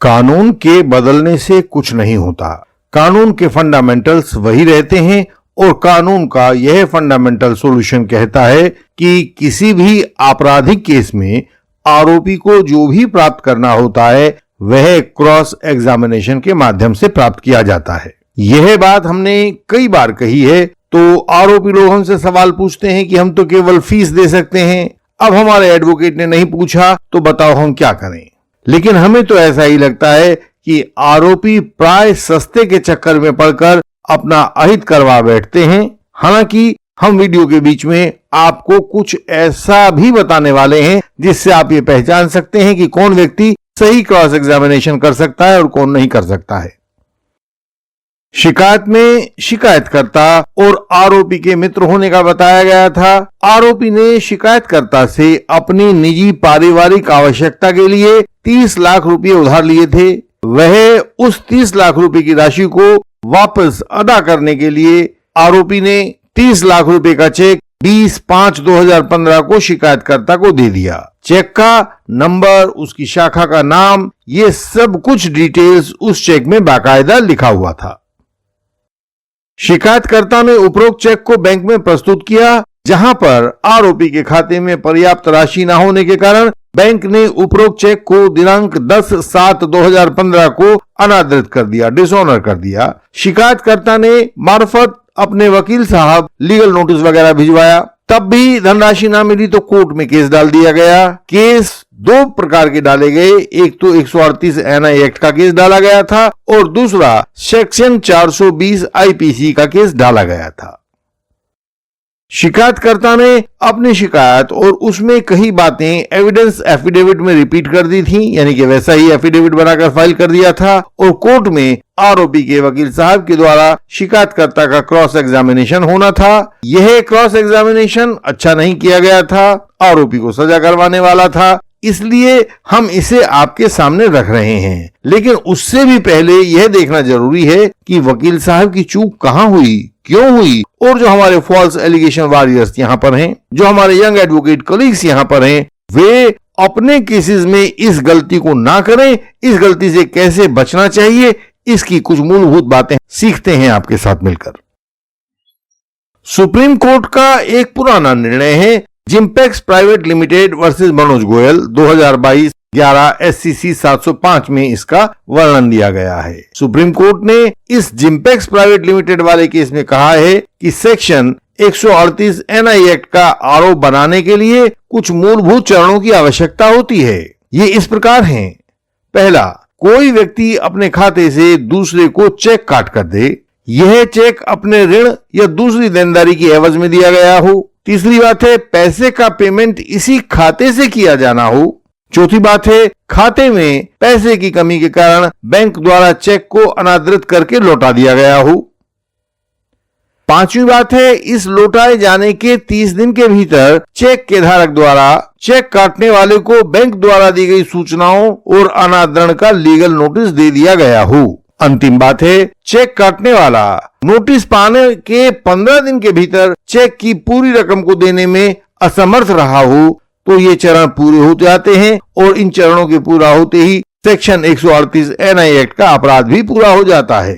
कानून के बदलने से कुछ नहीं होता। कानून के फंडामेंटल्स वही रहते हैं और कानून का यह फंडामेंटल सॉल्यूशन कहता है कि किसी भी आपराधिक केस में आरोपी को जो भी प्राप्त करना होता है वह क्रॉस एग्जामिनेशन के माध्यम से प्राप्त किया जाता है। यह बात हमने कई बार कही है। तो आरोपी लोग हमसे सवाल पूछते हैं कि हम तो केवल फीस दे सकते हैं, अब हमारे एडवोकेट ने नहीं पूछा तो बताओ हम क्या करें। लेकिन हमें तो ऐसा ही लगता है कि आरोपी प्राय सस्ते के चक्कर में पड़कर अपना अहित करवा बैठते हैं। हालांकि हम वीडियो के बीच में आपको कुछ ऐसा भी बताने वाले हैं जिससे आप ये पहचान सकते हैं कि कौन व्यक्ति सही क्रॉस एग्जामिनेशन कर सकता है और कौन नहीं कर सकता है। शिकायत में शिकायतकर्ता और आरोपी के मित्र होने का बताया गया था। आरोपी ने शिकायतकर्ता से अपनी निजी पारिवारिक आवश्यकता के लिए 30 लाख रुपए उधार लिए थे। वह उस 30 लाख रुपए की राशि को वापस अदा करने के लिए आरोपी ने 30 लाख रुपए का चेक 20/5/2015 को शिकायतकर्ता को दे दिया। चेक का नंबर, उसकी शाखा का नाम, ये सब कुछ डिटेल्स उस चेक में बाकायदा लिखा हुआ था। शिकायतकर्ता ने उपरोक्त चेक को बैंक में प्रस्तुत किया, जहां पर आरोपी के खाते में पर्याप्त राशि न होने के कारण बैंक ने उपरोक्त चेक को दिनांक 10/7/2015 को अनादृत कर दिया, डिसऑनर कर दिया। शिकायतकर्ता ने मार्फत अपने वकील साहब लीगल नोटिस वगैरह भिजवाया, तब भी धनराशि ना मिली तो कोर्ट में केस डाल दिया गया। केस दो प्रकार के डाले गए, एक तो 138 एनआई एक्ट का केस डाला गया था और दूसरा सेक्शन 420 आईपीसी का केस डाला गया था। शिकायतकर्ता ने अपनी शिकायत और उसमें कई बातें एविडेंस एफिडेविट में रिपीट कर दी थी, यानी कि वैसा ही एफिडेविट बनाकर फाइल कर दिया था और कोर्ट में आरोपी के वकील साहब के द्वारा शिकायतकर्ता का क्रॉस एग्जामिनेशन होना था। यह क्रॉस एग्जामिनेशन अच्छा नहीं किया गया था, आरोपी को सजा करवाने वाला था, इसलिए हम इसे आपके सामने रख रहे हैं। लेकिन उससे भी पहले यह देखना जरूरी है कि वकील साहब की चूक कहां हुई, क्यों हुई, और जो हमारे फॉल्स एलिगेशन वॉरियर्स यहां पर हैं, जो हमारे यंग एडवोकेट कलीग्स यहां पर हैं, वे अपने केसेस में इस गलती को ना करें। इस गलती से कैसे बचना चाहिए, इसकी कुछ मूलभूत बातें सीखते हैं आपके साथ मिलकर। सुप्रीम कोर्ट का एक पुराना निर्णय है Gimpex private limited versus Manoj Goyal 2022-11 SCC 705 में इसका वर्णन दिया गया है। सुप्रीम कोर्ट ने इस जिम्पेक्स प्राइवेट लिमिटेड वाले केस में कहा है कि सेक्शन 138 एनआई एक्ट का आरोप बनाने के लिए कुछ मूलभूत चरणों की आवश्यकता होती है। ये इस प्रकार हैं। पहला, कोई व्यक्ति अपने खाते से दूसरे को चेक काट कर दे। यह चेक अपने ऋण या दूसरी देनदारी की एवज में दिया गया हो। तीसरी बात है, पैसे का पेमेंट इसी खाते से किया जाना हो। चौथी बात है, खाते में पैसे की कमी के कारण बैंक द्वारा चेक को अनादृत करके लौटा दिया गया हो। पांचवी बात है, इस लौटाए जाने के 30 दिन के भीतर चेक के धारक द्वारा चेक काटने वाले को बैंक द्वारा दी गई सूचनाओं और अनादरण का लीगल नोटिस दे दिया गया हो। अंतिम बात है, चेक काटने वाला नोटिस पाने के 15 दिन के भीतर चेक की पूरी रकम को देने में असमर्थ रहा हो तो ये चरण पूरे होते जाते हैं और इन चरणों के पूरा होते ही सेक्शन 138 एनआई एक्ट का अपराध भी पूरा हो जाता है।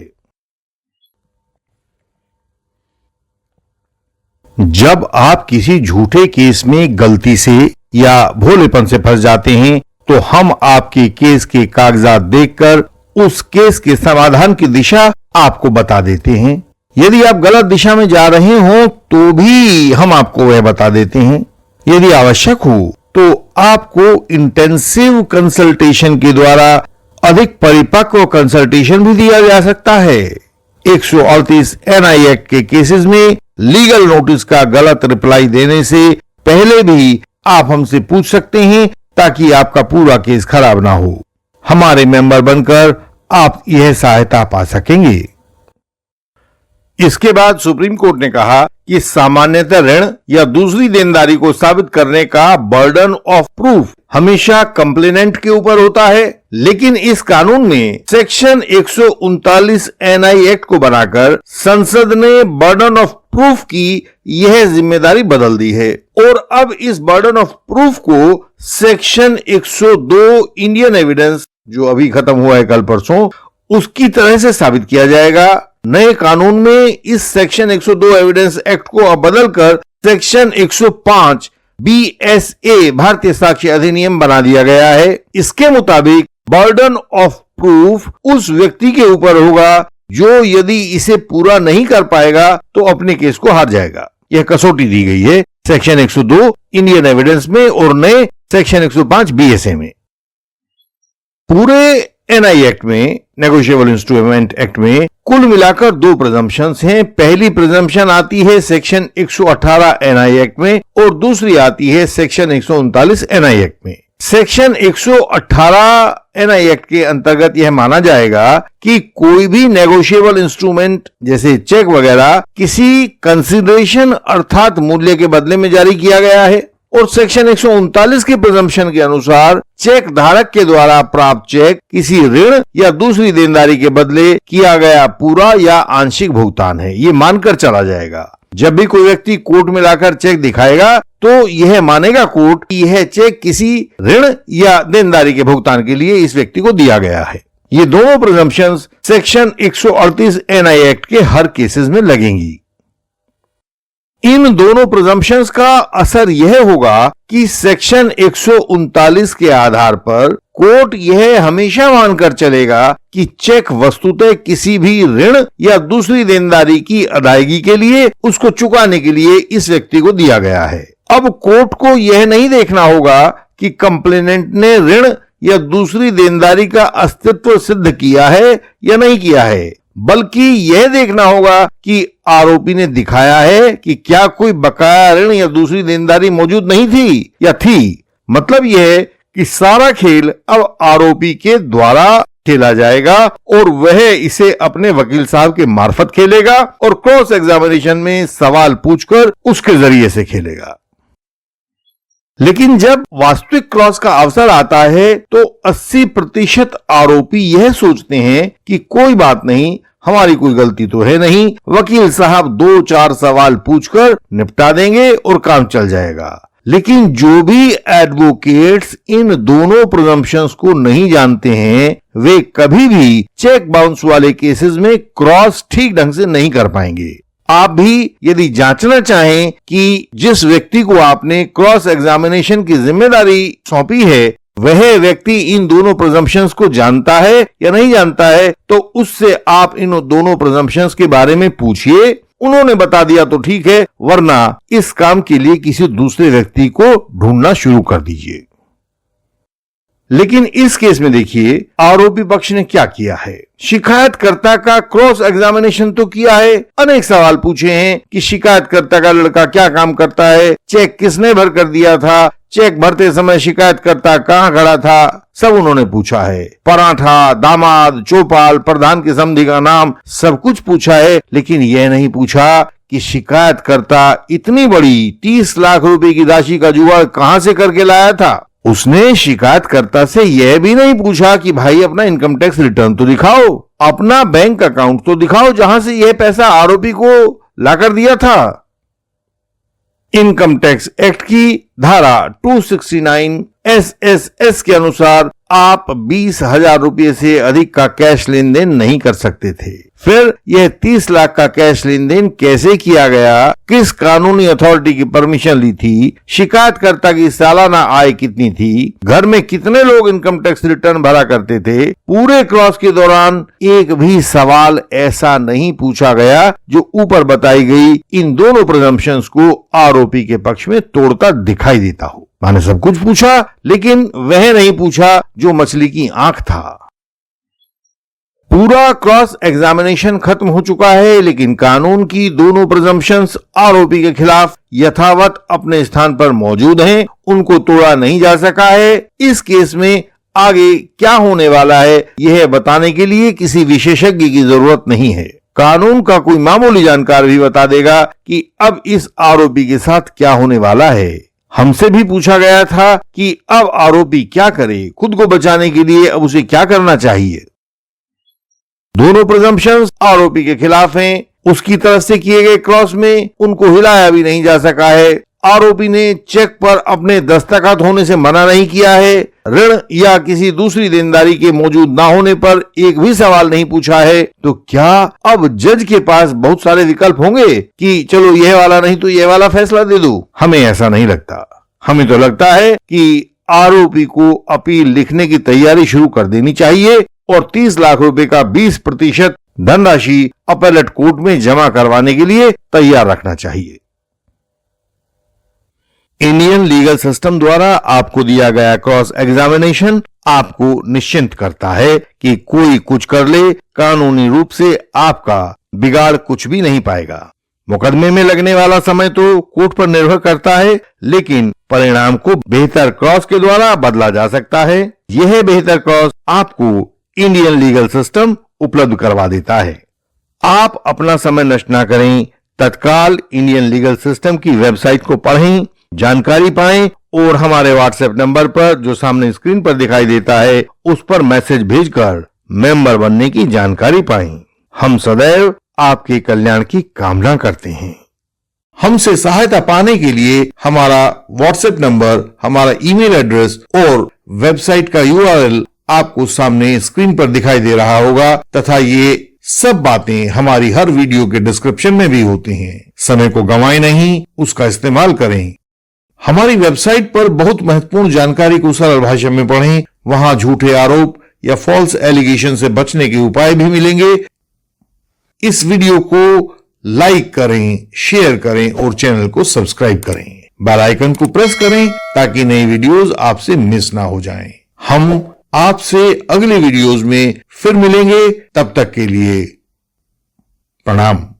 जब आप किसी झूठे केस में गलती से या भोलेपन से फंस जाते हैं तो हम आपके केस के कागजात देखकर उस केस के समाधान की दिशा आपको बता देते हैं। यदि आप गलत दिशा में जा रहे हो तो भी हम आपको वह बता देते हैं। यदि आवश्यक हो तो आपको इंटेंसिव कंसल्टेशन के द्वारा अधिक परिपक्व कंसल्टेशन भी दिया जा सकता है। 138 एनआई एक्ट के केसेस में लीगल नोटिस का गलत रिप्लाई देने से पहले भी आप हमसे पूछ सकते हैं ताकि आपका पूरा केस खराब ना हो। हमारे मेंबर बनकर आप यह सहायता पा सकेंगे। इसके बाद सुप्रीम कोर्ट ने कहा कि सामान्यतः ऋण या दूसरी देनदारी को साबित करने का बर्डन ऑफ प्रूफ हमेशा कंप्लेनेंट के ऊपर होता है, लेकिन इस कानून में सेक्शन 139 एनआई एक्ट को बनाकर संसद ने बर्डन ऑफ प्रूफ की यह जिम्मेदारी बदल दी है और अब इस बर्डन ऑफ प्रूफ को सेक्शन 102 इंडियन एविडेंस जो अभी खत्म हुआ है कल परसों, उसकी तरह से साबित किया जाएगा। नए कानून में इस सेक्शन 102 एविडेंस एक्ट को अब बदलकर सेक्शन 105 BSA भारतीय साक्ष्य अधिनियम बना दिया गया है। इसके मुताबिक बर्डन ऑफ प्रूफ उस व्यक्ति के ऊपर होगा जो यदि इसे पूरा नहीं कर पाएगा तो अपने केस को हार जाएगा। यह कसौटी दी गई है सेक्शन 102 इंडियन एविडेंस में और नए सेक्शन 105 BSA में। पूरे NI एक्ट में, नेगोशिएबल इंस्ट्रूमेंट एक्ट में, कुल मिलाकर 2 प्रिजम्पशंस हैं। पहली प्रिजम्पशन आती है सेक्शन 118 NI एक्ट में और दूसरी आती है सेक्शन 139 NI एक्ट में। सेक्शन 118 NI एक्ट के अंतर्गत यह माना जाएगा कि कोई भी नेगोशिएबल इंस्ट्रूमेंट जैसे चेक वगैरह किसी कंसिडरेशन अर्थात मूल्य के बदले में जारी किया गया है। और सेक्शन 139 के प्रिजम्पशन के अनुसार चेक धारक के द्वारा प्राप्त चेक किसी ऋण या दूसरी देनदारी के बदले किया गया पूरा या आंशिक भुगतान है। ये मानकर चला जाएगा। जब भी कोई व्यक्ति कोर्ट में लाकर चेक दिखाएगा तो यह मानेगा कोर्ट कि यह चेक किसी ऋण या देनदारी के भुगतान के लिए इस व्यक्ति को दिया गया है। ये दोनों प्रिजम्पशंस सेक्शन 138 NI एक्ट के हर केसेस में लगेंगी। इन दोनों प्रिजम्पशंस का असर यह होगा कि सेक्शन 139 के आधार पर कोर्ट यह हमेशा मानकर चलेगा कि चेक वस्तुतः किसी भी ऋण या दूसरी देनदारी की अदायगी के लिए, उसको चुकाने के लिए इस व्यक्ति को दिया गया है। अब कोर्ट को यह नहीं देखना होगा कि कंप्लेनेंट ने ऋण या दूसरी देनदारी का अस्तित्व सिद्ध किया है या नहीं किया है, बल्कि यह देखना होगा कि आरोपी ने दिखाया है कि क्या कोई बकाया ऋण या दूसरी देनदारी मौजूद नहीं थी या थी। मतलब यह है कि सारा खेल अब आरोपी के द्वारा खेला जाएगा और वह इसे अपने वकील साहब के मार्फत खेलेगा और क्रॉस एग्जामिनेशन में सवाल पूछकर उसके जरिए से खेलेगा। लेकिन जब वास्तविक क्रॉस का अवसर आता है तो 80% आरोपी यह सोचते हैं कि कोई बात नहीं, हमारी कोई गलती तो है नहीं, वकील साहब 2-4 सवाल पूछकर निपटा देंगे और काम चल जाएगा। लेकिन जो भी एडवोकेट्स इन दोनों प्रिजम्पशंस को नहीं जानते हैं, वे कभी भी चेक बाउंस वाले केसेस में क्रॉस ठीक ढंग से नहीं कर पाएंगे। आप भी यदि जांचना चाहें कि जिस व्यक्ति को आपने क्रॉस एग्जामिनेशन की जिम्मेदारी सौंपी है वह व्यक्ति इन दोनों प्रिजम्पशंस को जानता है या नहीं जानता है, तो उससे आप इन दोनों प्रिजम्पशंस के बारे में पूछिए। उन्होंने बता दिया तो ठीक है, वरना इस काम के लिए किसी दूसरे व्यक्ति को ढूंढना शुरू कर दीजिए। लेकिन इस केस में देखिए आरोपी पक्ष ने क्या किया है। शिकायतकर्ता का क्रॉस एग्जामिनेशन तो किया है, अनेक सवाल पूछे हैं कि शिकायतकर्ता का लड़का क्या काम करता है, चेक किसने भर कर दिया था, चेक भरते समय शिकायतकर्ता कहां खड़ा था, सब उन्होंने पूछा है। पराठा, दामाद, चौपाल, प्रधान के समधी का नाम, सब कुछ पूछा है। लेकिन यह नहीं पूछा कि शिकायतकर्ता इतनी बड़ी 30 लाख रुपए की राशि का जुगाड़ कहां से करके लाया था। उसने शिकायतकर्ता से यह भी नहीं पूछा कि भाई अपना इनकम टैक्स रिटर्न तो दिखाओ, अपना बैंक अकाउंट तो दिखाओ जहां से यह पैसा आरोपी को लाकर दिया था। इनकम टैक्स एक्ट की धारा 269 SSS के अनुसार आप 20,000 रुपये से अधिक का कैश लेन देन नहीं कर सकते थे। फिर यह 30 लाख का कैश लेन देन कैसे किया गया, किस कानूनी अथॉरिटी की परमिशन ली थी, शिकायतकर्ता की सालाना आय कितनी थी, घर में कितने लोग इनकम टैक्स रिटर्न भरा करते थे, पूरे क्रॉस के दौरान एक भी सवाल ऐसा नहीं पूछा गया जो ऊपर बताई गई इन दोनों प्रिजम्पशंस को आरोपी के पक्ष में तोड़ता दिखाई देता हो। मैंने सब कुछ पूछा, लेकिन वह नहीं पूछा जो मछली की आंख था। पूरा क्रॉस एग्जामिनेशन खत्म हो चुका है, लेकिन कानून की दोनों प्रिजम्पशंस आरोपी के खिलाफ यथावत अपने स्थान पर मौजूद हैं, उनको तोड़ा नहीं जा सका है। इस केस में आगे क्या होने वाला है यह बताने के लिए किसी विशेषज्ञ की जरूरत नहीं है। कानून का कोई मामूली जानकार भी बता देगा कि अब इस आरोपी के साथ क्या होने वाला है। हमसे भी पूछा गया था कि अब आरोपी क्या करे, खुद को बचाने के लिए अब उसे क्या करना चाहिए। दोनों प्रिजम्पशंस आरोपी के खिलाफ हैं। उसकी तरफ से किए गए क्रॉस में उनको हिलाया भी नहीं जा सका है। आरोपी ने चेक पर अपने दस्तखत होने से मना नहीं किया है, ऋण या किसी दूसरी देनदारी के मौजूद ना होने पर एक भी सवाल नहीं पूछा है, तो क्या अब जज के पास बहुत सारे विकल्प होंगे कि चलो यह वाला नहीं तो यह वाला फैसला दे दो? हमें ऐसा नहीं लगता। हमें तो लगता है कि आरोपी को अपील लिखने की तैयारी शुरू कर देनी चाहिए और 30 लाख रुपए का 20% धनराशि अपीलेट कोर्ट में जमा करवाने के लिए तैयार रखना चाहिए। इंडियन लीगल सिस्टम द्वारा आपको दिया गया क्रॉस एग्जामिनेशन आपको निश्चिंत करता है कि कोई कुछ कर ले, कानूनी रूप से आपका बिगाड़ कुछ भी नहीं पाएगा। मुकदमे में लगने वाला समय तो कोर्ट पर निर्भर करता है, लेकिन परिणाम को बेहतर क्रॉस के द्वारा बदला जा सकता है। यह बेहतर क्रॉस आपको इंडियन लीगल सिस्टम उपलब्ध करवा देता है। आप अपना समय नष्ट ना करें, तत्काल इंडियन लीगल सिस्टम की वेबसाइट को पढ़ें, जानकारी पाएं और हमारे व्हाट्सएप नंबर पर जो सामने स्क्रीन पर दिखाई देता है उस पर मैसेज भेजकर मेंबर बनने की जानकारी पाएं। हम सदैव आपके कल्याण की कामना करते हैं। हमसे सहायता पाने के लिए हमारा व्हाट्सएप नंबर, हमारा ईमेल एड्रेस और वेबसाइट का URL आपको सामने स्क्रीन पर दिखाई दे रहा होगा तथा ये सब बातें हमारी हर वीडियो के डिस्क्रिप्शन में भी होती हैं। समय को गंवाएं नहीं, उसका इस्तेमाल करें। हमारी वेबसाइट पर बहुत महत्वपूर्ण जानकारी को सरल भाषा में पढ़ें। वहां झूठे आरोप या फॉल्स एलिगेशन से बचने के उपाय भी मिलेंगे। इस वीडियो को लाइक करें, शेयर करें और चैनल को सब्सक्राइब करें। बेल आइकन को प्रेस करें ताकि नई वीडियोस आपसे मिस ना हो जाएं। हम आपसे अगले वीडियोस में फिर मिलेंगे। तब तक के लिए प्रणाम।